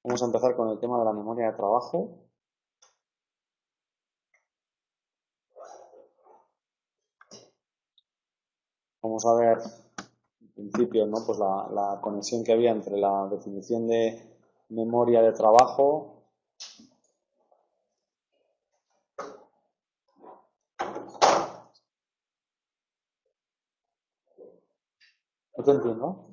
Vamos a empezar con el tema de la memoria de trabajo. Vamos a ver, en principio, ¿no? Pues la conexión que había entre la definición de memoria de trabajo ¿no te entiendo?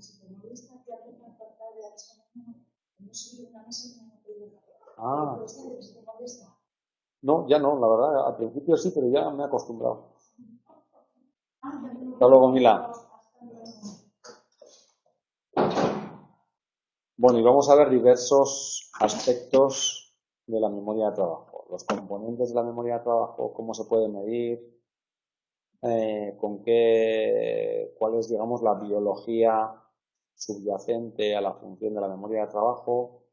Ah. No, ya no, la verdad, al principio sí, pero ya me he acostumbrado. Hasta luego, Mila. Bueno, y vamos a ver diversos aspectos de la memoria de trabajo. Los componentes de la memoria de trabajo, cómo se puede medir, cuál es, digamos, la biología subyacente a la función de la memoria de trabajo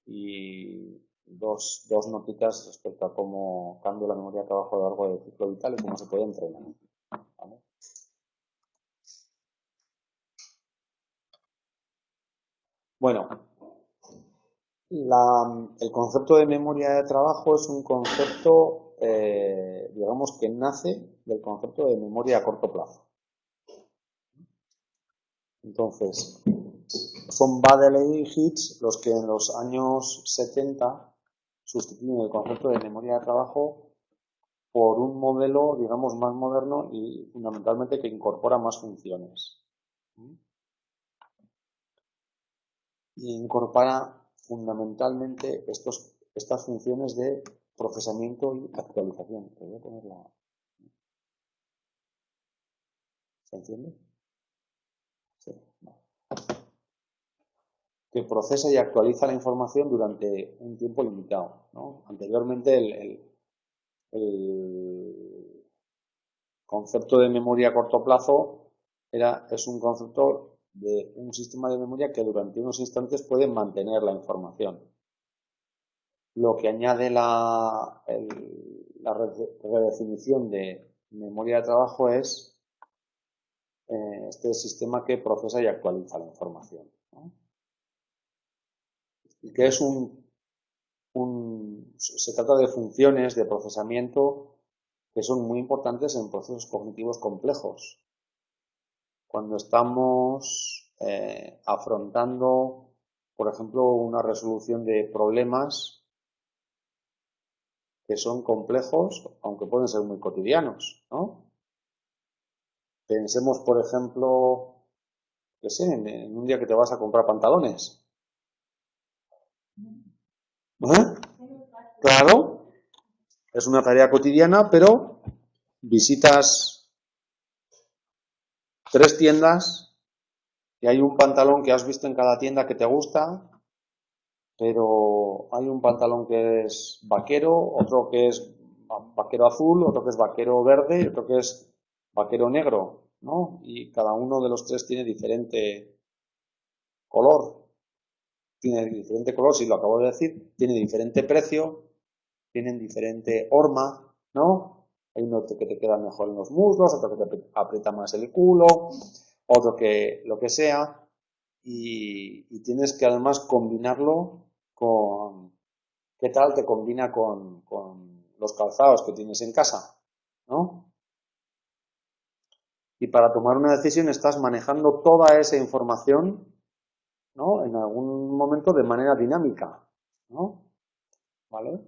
y dos notitas respecto a cómo cambia la memoria de trabajo a lo largo del ciclo vital y cómo se puede entrenar. ¿Vale? Bueno, el concepto de memoria de trabajo es un concepto, digamos, que nace del concepto de memoria a corto plazo. Entonces, son Baddeley y Hitch los que en los años 70 sustituyen el concepto de memoria de trabajo por un modelo, digamos, más moderno y fundamentalmente que incorpora más funciones. Y incorpora fundamentalmente estas funciones de procesamiento y actualización. Te voy a poner ¿se entiende? Sí. Que procesa y actualiza la información durante un tiempo limitado, ¿no? Anteriormente el concepto de memoria a corto plazo es un concepto de un sistema de memoria que durante unos instantes puede mantener la información. Lo que añade la redefinición de memoria de trabajo es este sistema que procesa y actualiza la información, ¿no? Y que es se trata de funciones de procesamiento que son muy importantes en procesos cognitivos complejos. Cuando estamos afrontando, por ejemplo, una resolución de problemas que son complejos, aunque pueden ser muy cotidianos, ¿no? Pensemos, por ejemplo, que sé, en un día que te vas a comprar pantalones. Claro, es una tarea cotidiana, pero visitas 3 tiendas y hay un pantalón que has visto en cada tienda que te gusta, pero hay un pantalón que es vaquero, otro que es vaquero azul, otro que es vaquero verde y otro que es vaquero negro, ¿no? Y cada uno de los 3 tiene diferente color. Tiene diferente color, si lo acabo de decir, tiene diferente precio, tienen diferente horma, ¿no? Hay uno que te queda mejor en los muslos, otro que te aprieta más el culo, otro que lo que sea, y tienes que además combinarlo con qué tal te combina con los calzados que tienes en casa, ¿no? Y para tomar una decisión estás manejando toda esa información, ¿no? En algún momento de manera dinámica, ¿no? ¿Vale?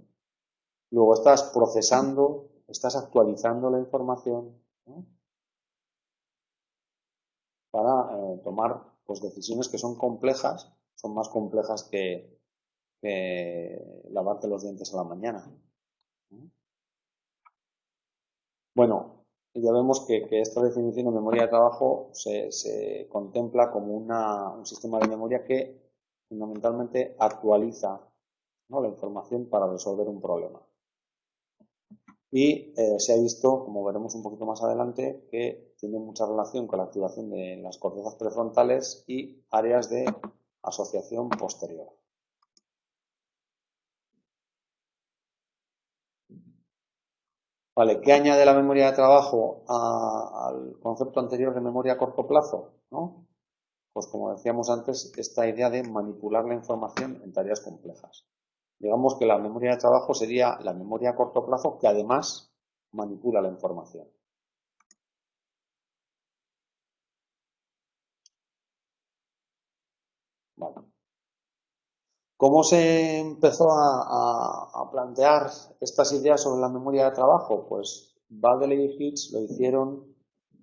Luego estás procesando, estás actualizando la información, ¿no? Para tomar pues, decisiones que son complejas, son más complejas que lavarte los dientes a la mañana. Bueno, ya vemos que esta definición de memoria de trabajo se contempla como un sistema de memoria que fundamentalmente actualiza, ¿no? La información para resolver un problema. Y se ha visto, como veremos un poquito más adelante, que tiene mucha relación con la activación de las cortezas prefrontales y áreas de asociación posterior. Vale, ¿qué añade la memoria de trabajo al concepto anterior de memoria a corto plazo? ¿No? pues como decíamos antes, esta idea de manipular la información en tareas complejas. Digamos que la memoria de trabajo sería la memoria a corto plazo que además manipula la información. Vale. ¿Cómo se empezó a plantear estas ideas sobre la memoria de trabajo? Pues Baddeley y Hitch lo hicieron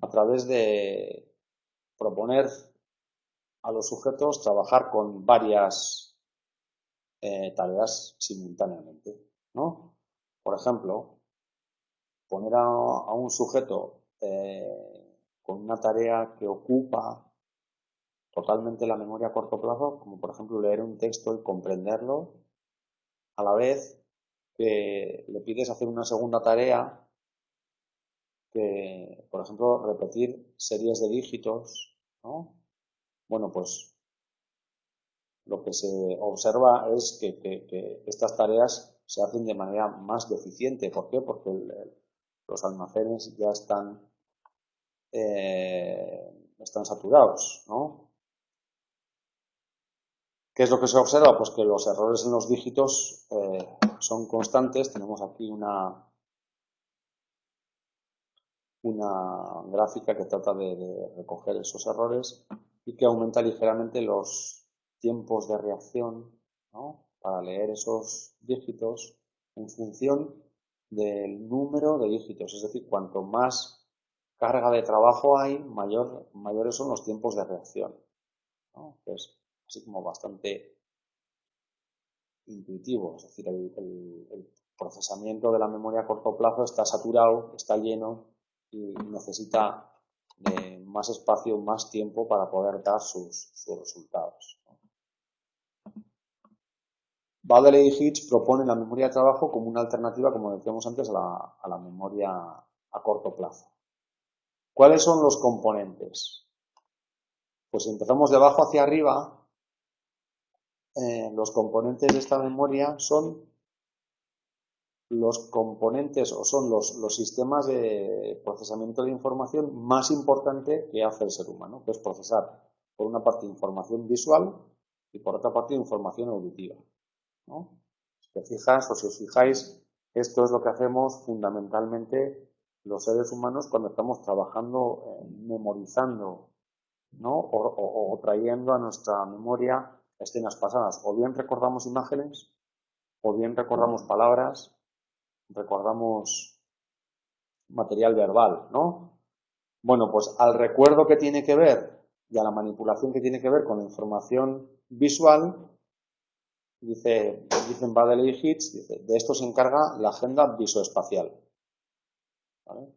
a través de proponer a los sujetos trabajar con varias tareas simultáneamente, ¿no? Por ejemplo, poner a un sujeto con una tarea que ocupa totalmente la memoria a corto plazo, como por ejemplo leer un texto y comprenderlo, a la vez que le pides hacer una segunda tarea, que por ejemplo repetir series de dígitos, ¿no? Bueno, pues lo que se observa es que estas tareas se hacen de manera más deficiente. ¿Por qué? Porque los almacenes ya están saturados, ¿no? ¿Qué es lo que se observa? Pues que los errores en los dígitos son constantes. Tenemos aquí una gráfica que trata de recoger esos errores y que aumenta ligeramente los tiempos de reacción, ¿no? Para leer esos dígitos en función del número de dígitos. Es decir, cuanto más carga de trabajo hay, mayores son los tiempos de reacción, ¿no? Que es así como bastante intuitivo. Es decir, el procesamiento de la memoria a corto plazo está saturado, está lleno y necesita más espacio, más tiempo para poder dar sus resultados. Baddeley y Hitch proponen la memoria de trabajo como una alternativa, como decíamos antes, a la memoria a corto plazo. ¿Cuáles son los componentes? Pues si empezamos de abajo hacia arriba, los componentes de esta memoria son los componentes o son los sistemas de procesamiento de información más importante que hace el ser humano, que es procesar por una parte información visual y por otra parte información auditiva, ¿no? Si te fijas o si os fijáis, esto es lo que hacemos fundamentalmente los seres humanos cuando estamos trabajando, memorizando, ¿no? O trayendo a nuestra memoria escenas pasadas. O bien recordamos imágenes, o bien recordamos palabras, recordamos material verbal, ¿no? Bueno, pues al recuerdo que tiene que ver y a la manipulación que tiene que ver con la información visual, dicen Baddeley y Hitch, de esto se encarga la agenda visoespacial, ¿vale?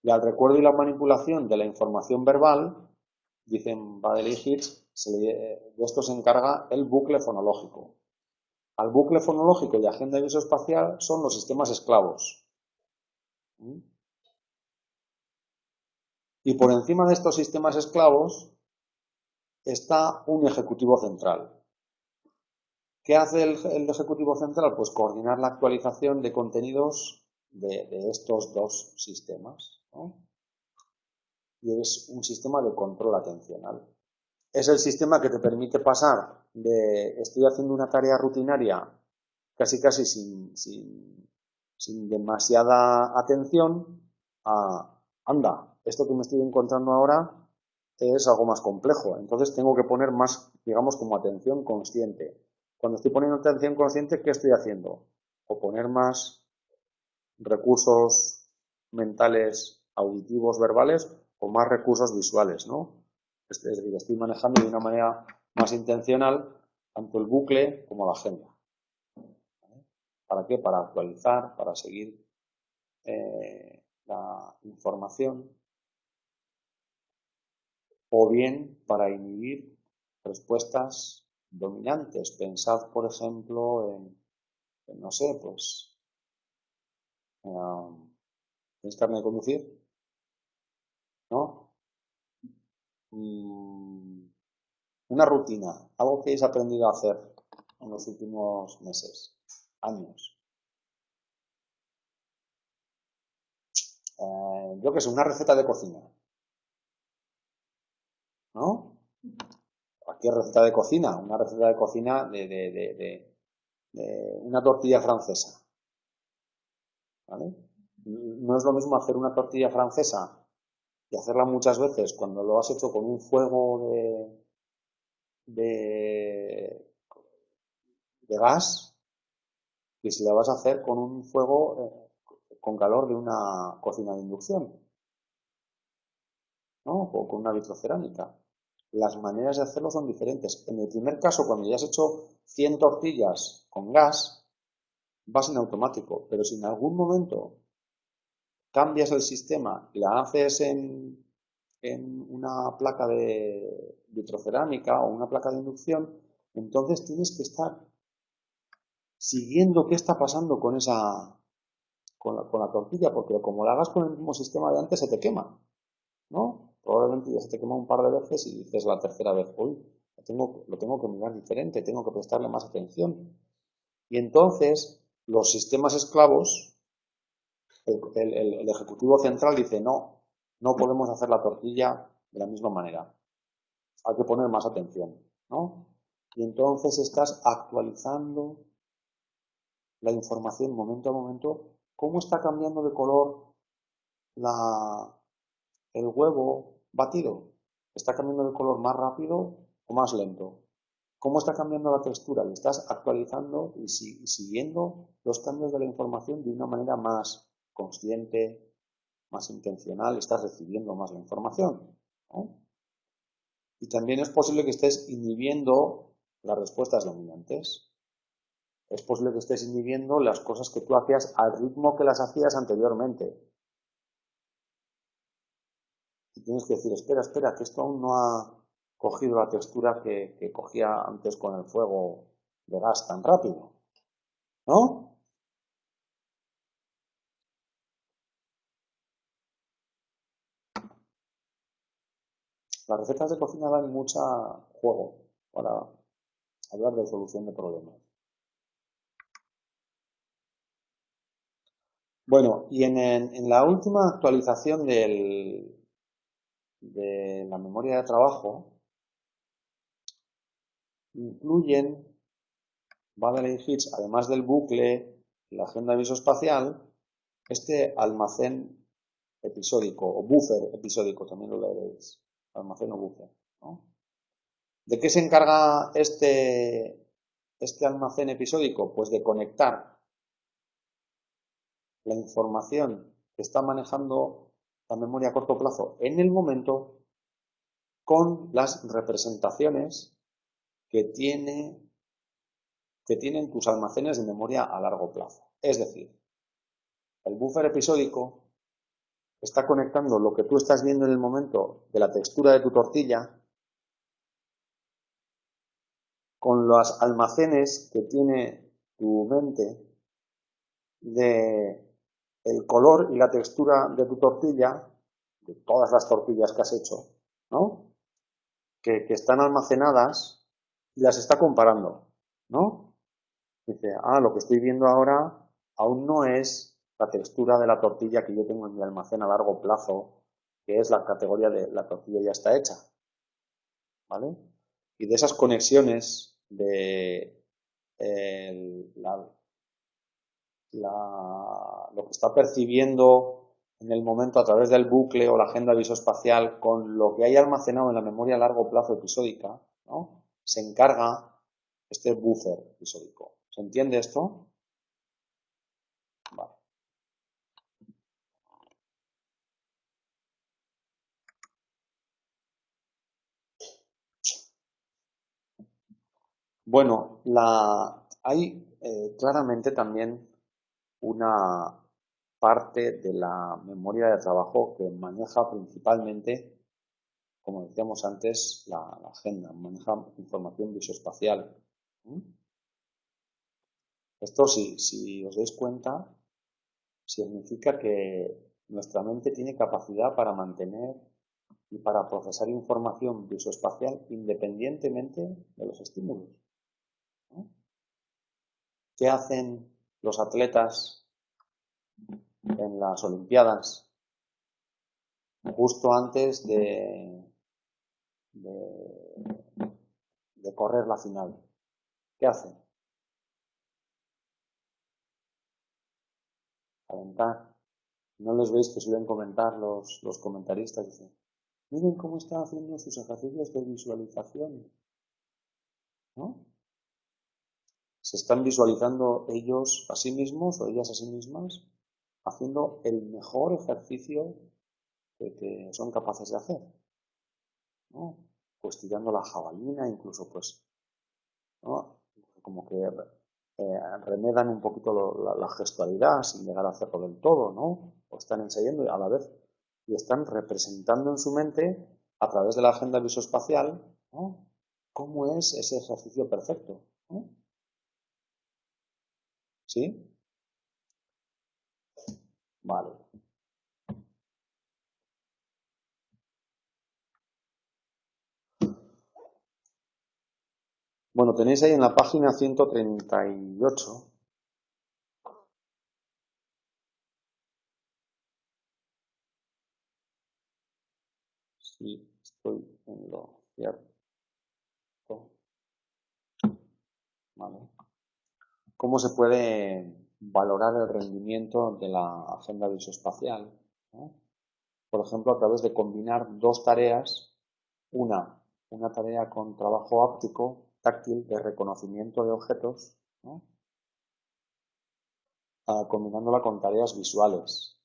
Y al recuerdo y la manipulación de la información verbal, dicen Baddeley y Hitch, de esto se encarga el bucle fonológico. Al bucle fonológico y agenda visoespacial son los sistemas esclavos. Y por encima de estos sistemas esclavos está un ejecutivo central. ¿Qué hace el ejecutivo central? Pues coordinar la actualización de contenidos de estos dos sistemas, ¿no? Y es un sistema de control atencional. Es el sistema que te permite pasar de estoy haciendo una tarea rutinaria casi sin demasiada atención a anda, esto que me estoy encontrando ahora es algo más complejo. Entonces tengo que poner más, digamos, como atención consciente. Cuando estoy poniendo atención consciente, ¿qué estoy haciendo? O poner más recursos mentales, auditivos, verbales, o más recursos visuales, ¿no? Es decir, estoy manejando de una manera más intencional tanto el bucle como la agenda. ¿Para qué? Para actualizar, para seguir la información, o bien para inhibir respuestas dominantes. Pensad, por ejemplo, no sé, pues, ¿tienes carne de conducir? ¿No? Una rutina, algo que hayáis aprendido a hacer en los últimos meses, años. Yo qué sé, una receta de cocina, ¿no? ¿Qué receta de cocina? Una receta de cocina de una tortilla francesa, ¿vale? No es lo mismo hacer una tortilla francesa y hacerla muchas veces cuando lo has hecho con un fuego de, de gas que si la vas a hacer con un fuego con calor de una cocina de inducción, ¿no? O con una vitrocerámica. Las maneras de hacerlo son diferentes. En el primer caso, cuando ya has hecho 100 tortillas con gas, vas en automático, pero si en algún momento cambias el sistema y la haces en una placa de vitrocerámica o una placa de inducción, entonces tienes que estar siguiendo qué está pasando con con la tortilla, porque como la hagas con el mismo sistema de antes, se te quema, ¿no? Probablemente ya se te quema un par de veces y dices la tercera vez, uy, lo tengo que mirar diferente, tengo que prestarle más atención. Y entonces los sistemas esclavos, el ejecutivo central dice, no, no podemos hacer la tortilla de la misma manera, hay que poner más atención, ¿no? Y entonces estás actualizando la información momento a momento, cómo está cambiando de color el huevo batido, está cambiando de color más rápido o más lento, cómo está cambiando la textura, y estás actualizando y siguiendo los cambios de la información de una manera más consciente, más intencional, estás recibiendo más la información, ¿no? Y también es posible que estés inhibiendo las respuestas dominantes. Es posible que estés inhibiendo las cosas que tú hacías al ritmo que las hacías anteriormente. Y tienes que decir, espera, que esto aún no ha cogido la textura que cogía antes con el fuego de gas tan rápido, ¿no? Las recetas de cocina dan mucho juego para hablar de solución de problemas. Bueno, y en la última actualización de la memoria de trabajo, incluyen Baddeley Hitch, además del bucle y la agenda visoespacial, este almacén episódico o buffer episódico, también lo leeréis, almacén o buffer, ¿no? ¿De qué se encarga este almacén episódico? Pues de conectar la información que está manejando la memoria a corto plazo en el momento con las representaciones que tienen tus almacenes de memoria a largo plazo. Es decir, el buffer episódico está conectando lo que tú estás viendo en el momento de la textura de tu tortilla con los almacenes que tiene tu mente de el color y la textura de tu tortilla, de todas las tortillas que has hecho, ¿no? Que están almacenadas y las está comparando, ¿no? Dice, lo que estoy viendo ahora aún no es la textura de la tortilla que yo tengo en mi almacén a largo plazo, que es la categoría de la tortilla ya está hecha, ¿vale? Y de esas conexiones de lo que está percibiendo en el momento a través del bucle o la agenda visoespacial con lo que hay almacenado en la memoria a largo plazo episódica, ¿no? Se encarga este buffer episódico. ¿Se entiende esto? Vale. Bueno, hay claramente también una parte de la memoria de trabajo que maneja principalmente, como decíamos antes, la agenda, maneja información visoespacial. Esto, si os dais cuenta, significa que nuestra mente tiene capacidad para mantener y para procesar información visoespacial independientemente de los estímulos, ¿no? ¿Qué hacen los atletas en las Olimpiadas justo antes de de correr la final. ¿Qué hace? Calentar. ¿No les veis que suelen comentar los comentaristas? Dicen, miren cómo está haciendo sus ejercicios de visualización, ¿no? Se están visualizando ellos a sí mismos o ellas a sí mismas haciendo el mejor ejercicio que son capaces de hacer, ¿no? Pues tirando la jabalina, incluso pues, ¿no? Como que remedan un poquito la gestualidad sin llegar a hacerlo del todo, ¿no? O están ensayando y a la vez y están representando en su mente a través de la agenda visoespacial, ¿no? Cómo es ese ejercicio perfecto, ¿no? ¿Sí? Vale. Bueno, tenéis ahí en la página 138. Sí, estoy en lo cierto. Vale. ¿Cómo se puede valorar el rendimiento de la agenda visoespacial? ¿No? Por ejemplo, a través de combinar dos tareas, una tarea con trabajo áptico, táctil, de reconocimiento de objetos, ¿no? Combinándola con tareas visuales.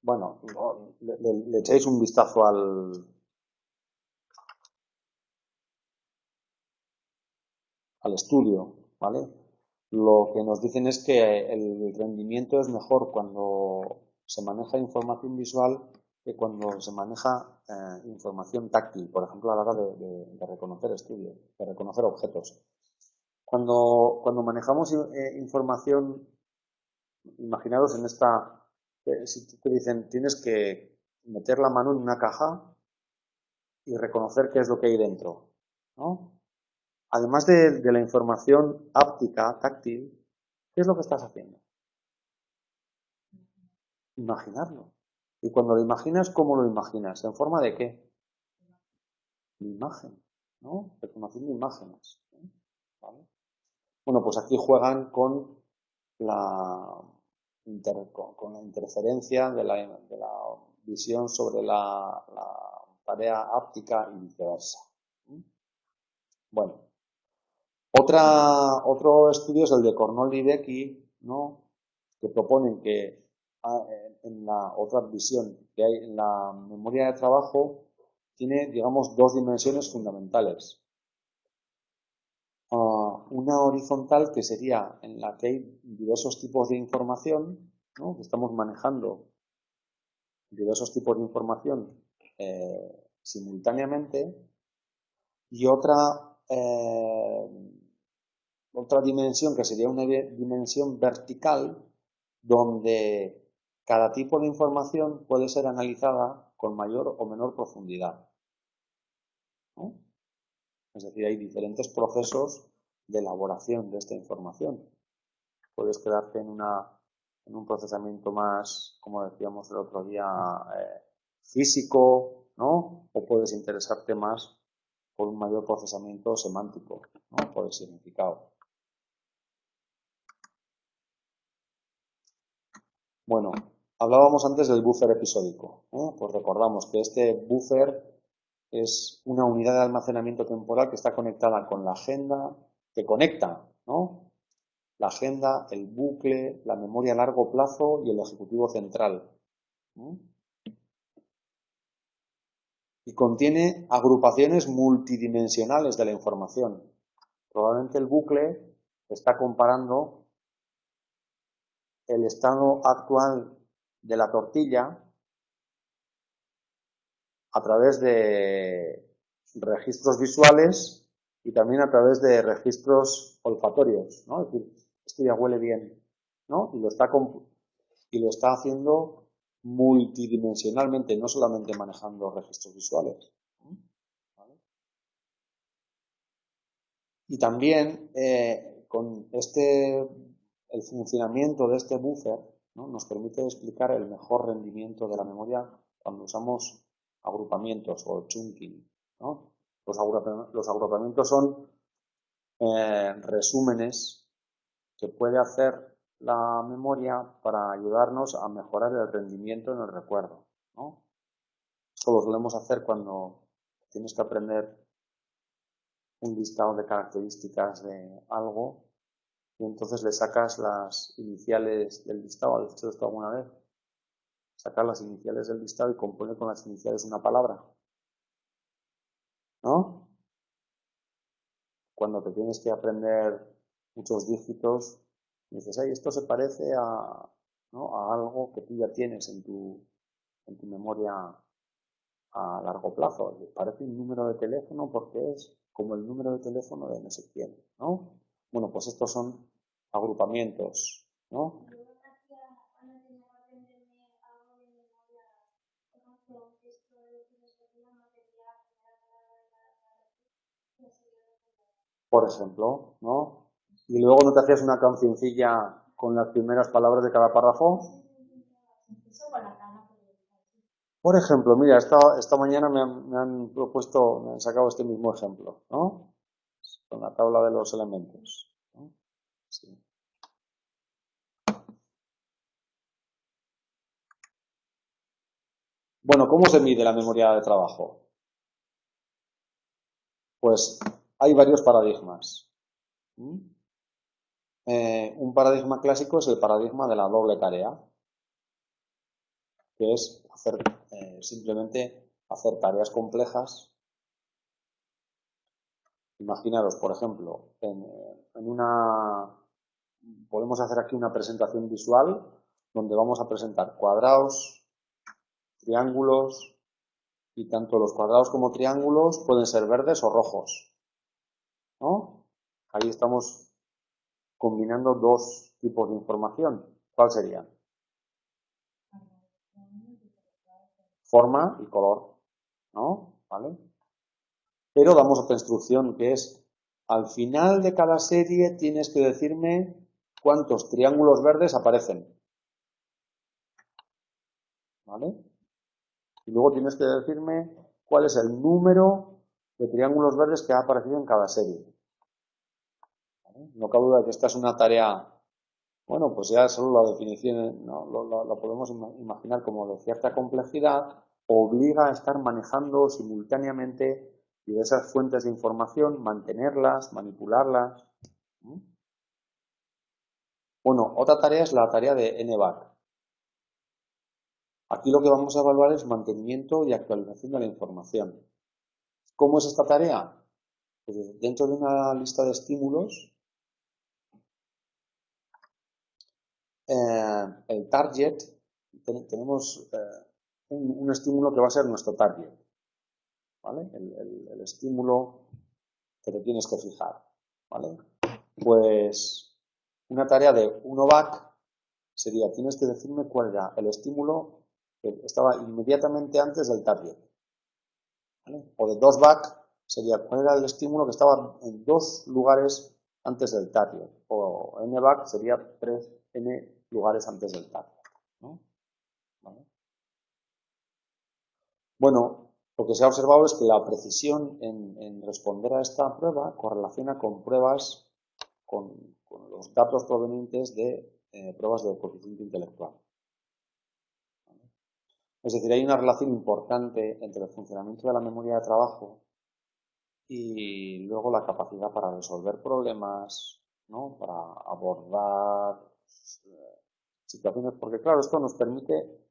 Bueno, le echáis un vistazo al estudio, ¿vale? Lo que nos dicen es que el rendimiento es mejor cuando se maneja información visual que cuando se maneja información táctil, por ejemplo, a la hora de reconocer estudios, de reconocer objetos. Cuando manejamos información, imaginaros en esta, si te dicen tienes que meter la mano en una caja y reconocer qué es lo que hay dentro, ¿no? Además de la información áptica, táctil, ¿qué es lo que estás haciendo? Imaginarlo. Y cuando lo imaginas, ¿cómo lo imaginas? ¿En forma de qué? De imagen, ¿no? Reconociendo imágenes, ¿no? ¿Vale? Bueno, pues aquí juegan con la, con la interferencia de la visión sobre la tarea áptica y viceversa. Bueno, otro estudio es el de Cornol y Becky, ¿no? Que proponen que en la otra visión que hay en la memoria de trabajo tiene, digamos, dos dimensiones fundamentales. Una horizontal que sería en la que hay diversos tipos de información, ¿no? Que estamos manejando diversos tipos de información simultáneamente, y otra dimensión que sería una dimensión vertical donde cada tipo de información puede ser analizada con mayor o menor profundidad, ¿no? Es decir, hay diferentes procesos de elaboración de esta información. Puedes quedarte en un procesamiento más, como decíamos el otro día, físico, ¿no? O puedes interesarte más por un mayor procesamiento semántico, ¿no? Por el significado. Bueno, hablábamos antes del buffer episódico, ¿eh? Pues recordamos que este buffer es una unidad de almacenamiento temporal que está conectada con la agenda, que conecta, ¿no? La agenda, el bucle, la memoria a largo plazo y el ejecutivo central, ¿no? Y contiene agrupaciones multidimensionales de la información. Probablemente el bucle está comparando el estado actual de la tortilla a través de registros visuales y también a través de registros olfatorios, ¿no? Es decir, esto ya huele bien, ¿no? Y lo está haciendo multidimensionalmente, no solamente manejando registros visuales, ¿vale? Y también con el funcionamiento de este buffer, ¿no? Nos permite explicar el mejor rendimiento de la memoria cuando usamos agrupamientos o chunking. ¿no? Los agrupamientos son resúmenes que puede hacer la memoria para ayudarnos a mejorar el rendimiento en el recuerdo, ¿no? Esto lo solemos hacer cuando tienes que aprender un listado de características de algo y entonces le sacas las iniciales del listado. ¿Has hecho esto alguna vez? Sacar las iniciales del listado y componer con las iniciales una palabra, ¿no? Cuando te tienes que aprender muchos dígitos, dices, ay, esto se parece a, ¿no?, a algo que tú ya tienes en tu memoria a largo plazo. Parece un número de teléfono porque es como el número de teléfono de no sé quién, ¿no? Bueno, pues estos son agrupamientos, ¿no? Por ejemplo, ¿no? Y luego no te hacías una cancioncilla con las primeras palabras de cada párrafo. Por ejemplo, mira, esta mañana me han propuesto, me han sacado este mismo ejemplo, ¿no? Con la tabla de los elementos, ¿no? Sí. Bueno, ¿cómo se mide la memoria de trabajo? Pues hay varios paradigmas. Un paradigma clásico es el paradigma de la doble tarea, que es simplemente hacer tareas complejas. Imaginaros, por ejemplo, podemos hacer aquí una presentación visual donde vamos a presentar cuadrados, triángulos, y tanto los cuadrados como triángulos pueden ser verdes o rojos, ¿no? Ahí estamos combinando dos tipos de información. ¿Cuál sería? Forma y color, ¿no? ¿Vale? Pero damos otra instrucción que es, al final de cada serie tienes que decirme cuántos triángulos verdes aparecen, ¿vale? Y luego tienes que decirme cuál es el número de triángulos verdes que ha aparecido en cada serie, ¿vale? No cabe duda de que esta es una tarea, bueno, pues ya solo la definición, ¿no?, la podemos imaginar como de cierta complejidad, obliga a estar manejando simultáneamente diversas fuentes de información, mantenerlas, manipularlas. Bueno, otra tarea es la tarea de NVAC. Aquí lo que vamos a evaluar es mantenimiento y actualización de la información. ¿Cómo es esta tarea? Pues dentro de una lista de estímulos, el target, tenemos un estímulo que va a ser nuestro target, ¿vale? El estímulo que te tienes que fijar, ¿vale? Pues una tarea de 1VAC sería, tienes que decirme cuál era el estímulo que estaba inmediatamente antes del target, ¿vale? O de 2VAC sería cuál era el estímulo que estaba en 2 lugares antes del target. O NVAC sería 3N lugares antes del target, ¿no? ¿Vale? Bueno, lo que se ha observado es que la precisión en responder a esta prueba correlaciona con pruebas, con los datos provenientes de pruebas de coeficiente intelectual. ¿Vale? Es decir, hay una relación importante entre el funcionamiento de la memoria de trabajo y luego la capacidad para resolver problemas, ¿no?, para abordar situaciones, porque claro, esto nos permite,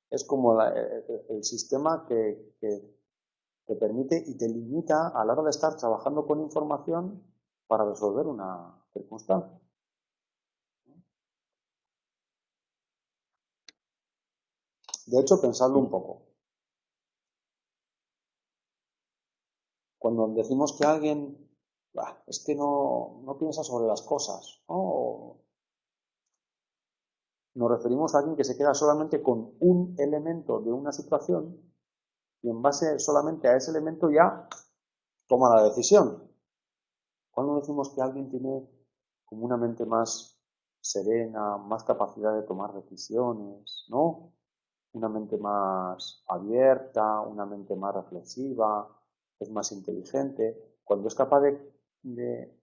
es como el sistema que te permite y te limita a la hora de estar trabajando con información para resolver una circunstancia. De hecho, pensadlo un poco. Cuando decimos que alguien es que no piensa sobre las cosas, ¿no?, nos referimos a alguien que se queda solamente con un elemento de una situación y en base solamente a ese elemento ya toma la decisión. Cuando decimos que alguien tiene como una mente más serena, más capacidad de tomar decisiones, ¿no?, una mente más abierta, una mente más reflexiva, es más inteligente, cuando es capaz de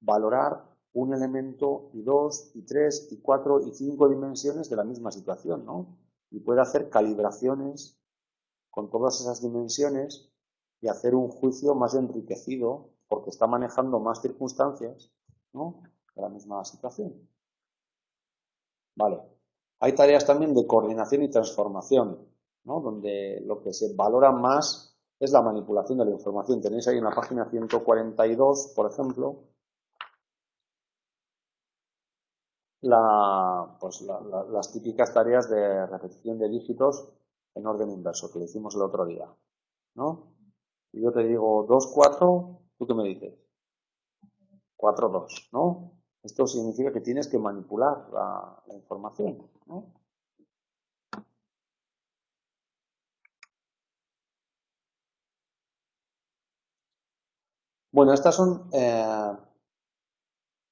valorar un elemento y 2, y 3, y 4, y 5 dimensiones de la misma situación, ¿no? Y puede hacer calibraciones con todas esas dimensiones y hacer un juicio más enriquecido porque está manejando más circunstancias, ¿no?, de la misma situación. Vale. Hay tareas también de coordinación y transformación, ¿no?, donde lo que se valora más es la manipulación de la información. Tenéis ahí en la página 142, por ejemplo, las típicas tareas de repetición de dígitos en orden inverso, que lo hicimos el otro día, ¿no? Y yo te digo 2, 4, ¿tú qué me dices? 4, 2, ¿no? Esto significa que tienes que manipular la información, ¿no? Bueno, estas son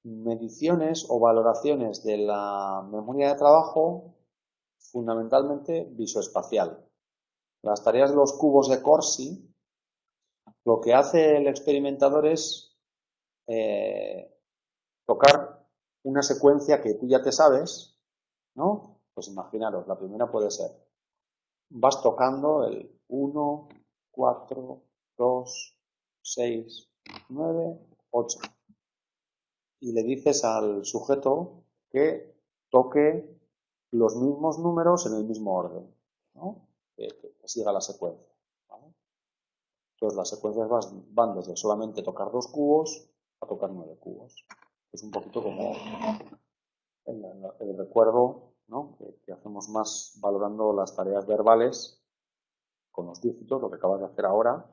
mediciones o valoraciones de la memoria de trabajo fundamentalmente visoespacial. Las tareas de los cubos de Corsi, lo que hace el experimentador es tocar una secuencia que tú ya te sabes, ¿no? Pues imaginaros, la primera puede ser, vas tocando el 1, 4, 2, 6, 9, 8 y le dices al sujeto que toque los mismos números en el mismo orden, ¿no? Que siga la secuencia, ¿vale? Entonces las secuencias van desde solamente tocar 2 cubos a tocar 9 cubos. Es un poquito como el recuerdo, ¿no?, que hacemos más valorando las tareas verbales con los dígitos, lo que acabas de hacer ahora,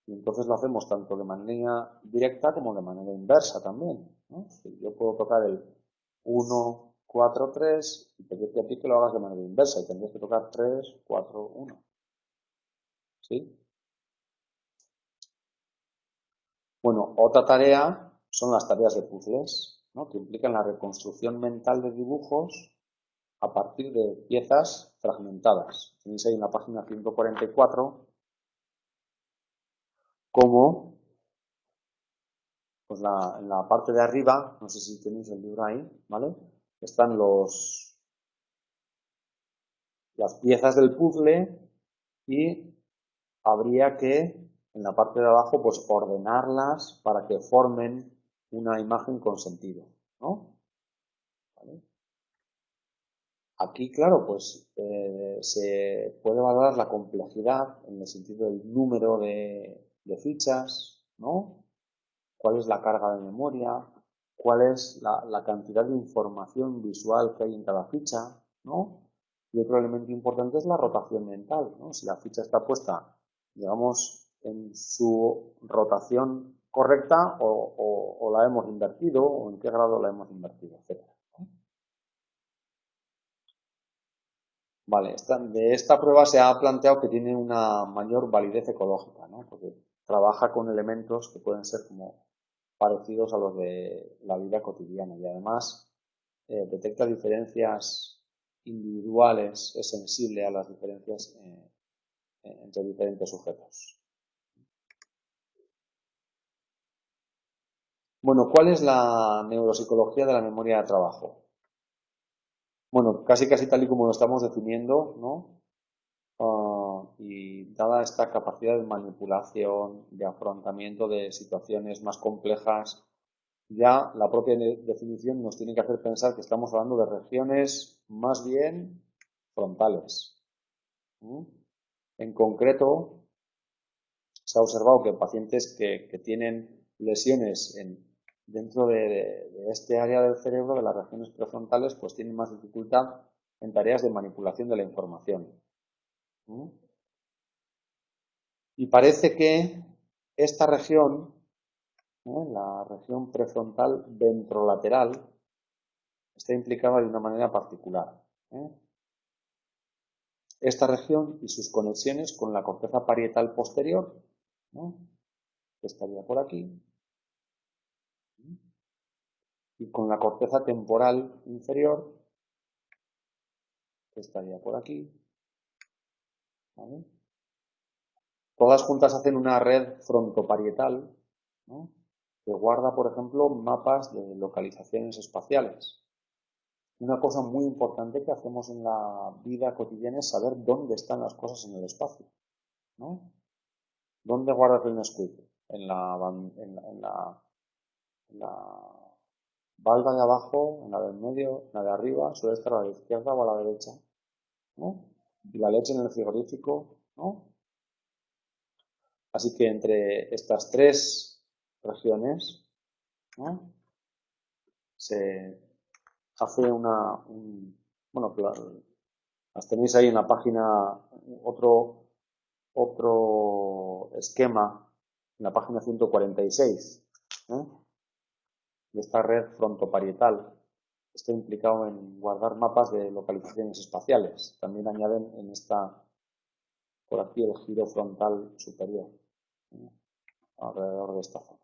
y entonces lo hacemos tanto de manera directa como de manera inversa también, ¿no? Yo puedo tocar el 1, 4, 3 y pedirte a ti que lo hagas de manera inversa y tendrías que tocar 3, 4, 1. ¿Sí? Bueno, otra tarea son las tareas de puzzles, ¿no?, que implican la reconstrucción mental de dibujos a partir de piezas fragmentadas. Tenéis ahí en la página 144 cómo, pues en la parte de arriba, no sé si tenéis el libro ahí, ¿vale?, están las piezas del puzzle y habría que, en la parte de abajo, pues ordenarlas para que formen una imagen con sentido, ¿no? ¿Vale? Aquí, claro, pues se puede valorar la complejidad en el sentido del número de fichas, ¿no? Cuál es la carga de memoria, cuál es la cantidad de información visual que hay en cada ficha, ¿no? Y otro elemento importante es la rotación mental, ¿no? Si la ficha está puesta, digamos, en su rotación correcta o la hemos invertido, o en qué grado la hemos invertido, etc. Vale, de esta prueba se ha planteado que tiene una mayor validez ecológica, ¿no?, porque trabaja con elementos que pueden ser como parecidos a los de la vida cotidiana y además detecta diferencias individuales, es sensible a las diferencias entre diferentes sujetos. Bueno, ¿cuál es la neuropsicología de la memoria de trabajo? Bueno, casi tal y como lo estamos definiendo, ¿no? Y dada esta capacidad de manipulación, de afrontamiento de situaciones más complejas, ya la propia definición nos tiene que hacer pensar que estamos hablando de regiones más bien frontales. En concreto, se ha observado que pacientes que tienen lesiones dentro de este área del cerebro, de las regiones prefrontales, pues tienen más dificultad en tareas de manipulación de la información. Y parece que esta región, la región prefrontal ventrolateral, está implicada de una manera particular. Esta región y sus conexiones con la corteza parietal posterior, ¿no?, que estaría por aquí, y con la corteza temporal inferior, que estaría por aquí, ¿vale? Todas juntas hacen una red frontoparietal, ¿no?, que guarda, por ejemplo, mapas de localizaciones espaciales. Una cosa muy importante que hacemos en la vida cotidiana es saber dónde están las cosas en el espacio, ¿no? ¿Dónde guardas el Nesquik? En la balda de abajo, en la del medio, en la de arriba, suele estar a la izquierda o a la derecha, ¿no? Y la leche en el frigorífico, ¿no? Así que entre estas tres regiones, ¿no?, se hace bueno, las tenéis ahí en la página, otro esquema en la página 146, ¿eh?, de esta red frontoparietal. Está implicado en guardar mapas de localizaciones espaciales. También añaden por aquí el giro frontal superior, ¿eh?, alrededor de esta zona.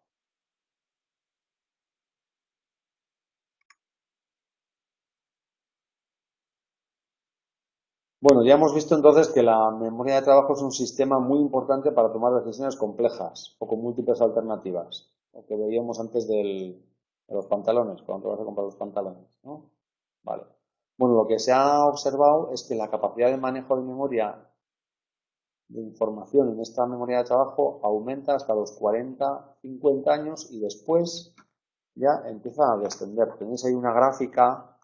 Bueno, ya hemos visto entonces que la memoria de trabajo es un sistema muy importante para tomar decisiones complejas o con múltiples alternativas. Lo que veíamos antes de los pantalones, cuando te vas a comprar los pantalones, ¿no? Vale. Bueno, lo que se ha observado es que la capacidad de manejo de memoria de información en esta memoria de trabajo aumenta hasta los 40, 50 años y después ya empieza a descender. Tenéis ahí una gráfica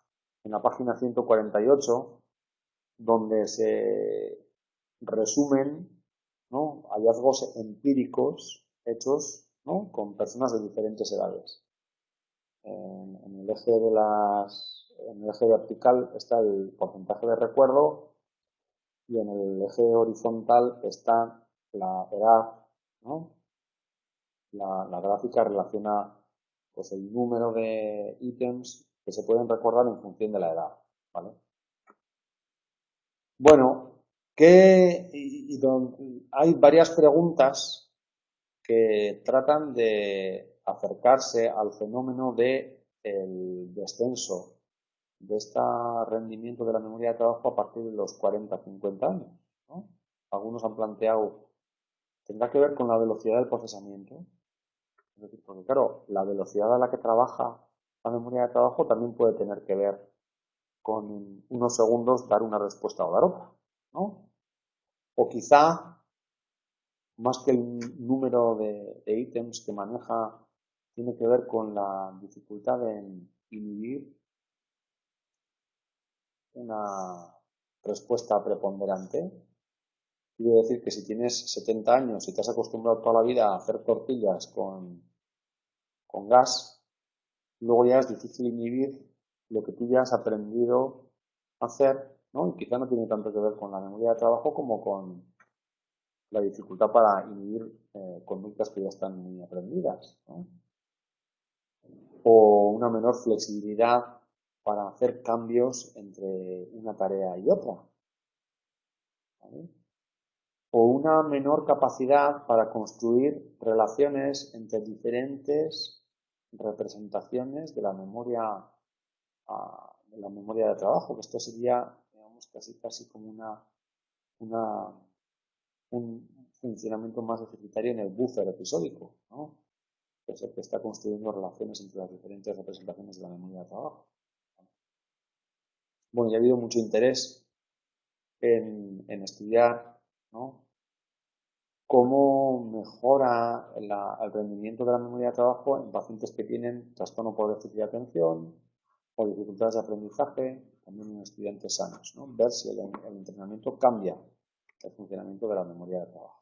en la página 148 donde se resumen, ¿no?, hallazgos empíricos hechos, ¿no?, con personas de diferentes edades. En el eje vertical está el porcentaje de recuerdo y en el eje horizontal está la edad, ¿no? La gráfica relaciona, pues, el número de ítems que se pueden recordar en función de la edad, ¿vale? Bueno, hay varias preguntas que tratan de acercarse al fenómeno del descenso de este rendimiento de la memoria de trabajo a partir de los 40-50 años, ¿no? Algunos han planteado, ¿tendrá que ver con la velocidad del procesamiento? Es decir, porque claro, la velocidad a la que trabaja la memoria de trabajo también puede tener que ver con en unos segundos dar una respuesta o dar otra, ¿no? O quizá, más que el número de ítems que maneja, tiene que ver con la dificultad en inhibir una respuesta preponderante. Quiero decir que si tienes 70 años y te has acostumbrado toda la vida a hacer tortillas con gas, luego ya es difícil inhibir lo que tú ya has aprendido a hacer, ¿no? Y quizá no tiene tanto que ver con la memoria de trabajo como con la dificultad para inhibir conductas que ya están muy aprendidas, ¿no? O una menor flexibilidad para hacer cambios entre una tarea y otra, ¿vale? O una menor capacidad para construir relaciones entre diferentes representaciones de la memoria de trabajo, que esto sería, digamos, casi como un funcionamiento más deficitario en el buffer episódico, ¿no?, que es el que está construyendo relaciones entre las diferentes representaciones de la memoria de trabajo. Bueno, ya ha habido mucho interés en estudiar, ¿no?, cómo mejora el rendimiento de la memoria de trabajo en pacientes que tienen trastorno por déficit de atención o dificultades de aprendizaje, también en estudiantes sanos, ¿no?, ver si el entrenamiento cambia el funcionamiento de la memoria de trabajo.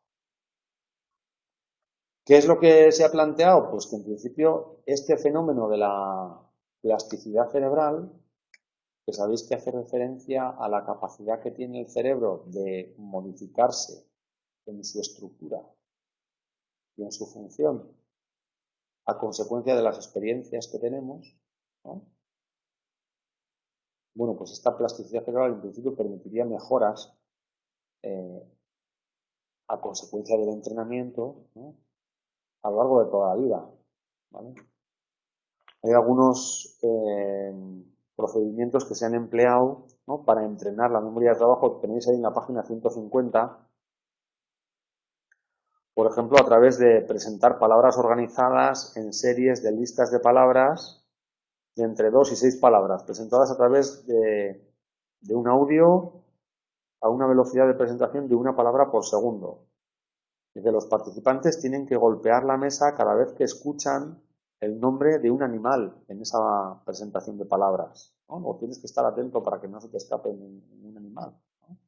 ¿Qué es lo que se ha planteado? Pues que en principio este fenómeno de la plasticidad cerebral, que sabéis que hace referencia a la capacidad que tiene el cerebro de modificarse en su estructura y en su función a consecuencia de las experiencias que tenemos, ¿no? Bueno, pues esta plasticidad cerebral en principio permitiría mejoras a consecuencia del entrenamiento, ¿no?, a lo largo de toda la vida, ¿vale? Hay algunos procedimientos que se han empleado, ¿no?, para entrenar la memoria de trabajo. Tenéis ahí en la página 150 Por ejemplo, a través de presentar palabras organizadas en series de listas de palabras de entre 2 y 6 palabras, presentadas a través de un audio a una velocidad de presentación de una palabra por segundo. Es que los participantes tienen que golpear la mesa cada vez que escuchan el nombre de un animal en esa presentación de palabras, ¿no? O tienes que estar atento para que no se te escape un animal, ¿no?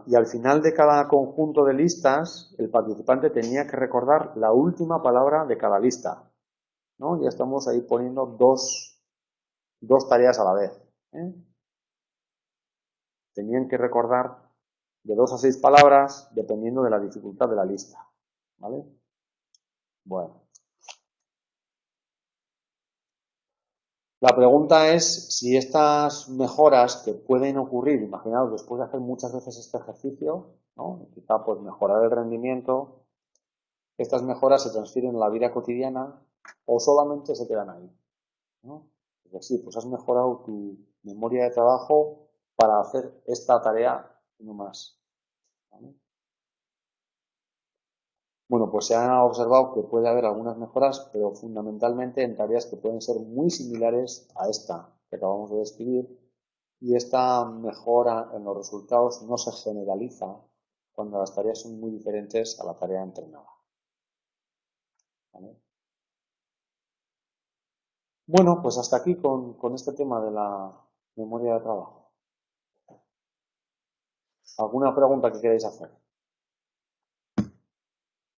Y al final de cada conjunto de listas, el participante tenía que recordar la última palabra de cada lista, ¿no? Ya estamos ahí poniendo dos tareas a la vez, ¿eh? Tenían que recordar de 2 a 6 palabras dependiendo de la dificultad de la lista, ¿vale? Bueno, la pregunta es si estas mejoras que pueden ocurrir, imaginaos después de hacer muchas veces este ejercicio, ¿no? Quizá pues mejorar el rendimiento, estas mejoras se transfieren en la vida cotidiana o solamente se quedan ahí, ¿no? Es decir, pues has mejorado tu memoria de trabajo para hacer esta tarea y no más, ¿vale? Bueno, pues se ha observado que puede haber algunas mejoras, pero fundamentalmente en tareas que pueden ser muy similares a esta que acabamos de describir, y esta mejora en los resultados no se generaliza cuando las tareas son muy diferentes a la tarea entrenada, ¿vale? Bueno, pues hasta aquí con este tema de la memoria de trabajo. ¿Alguna pregunta que queráis hacer?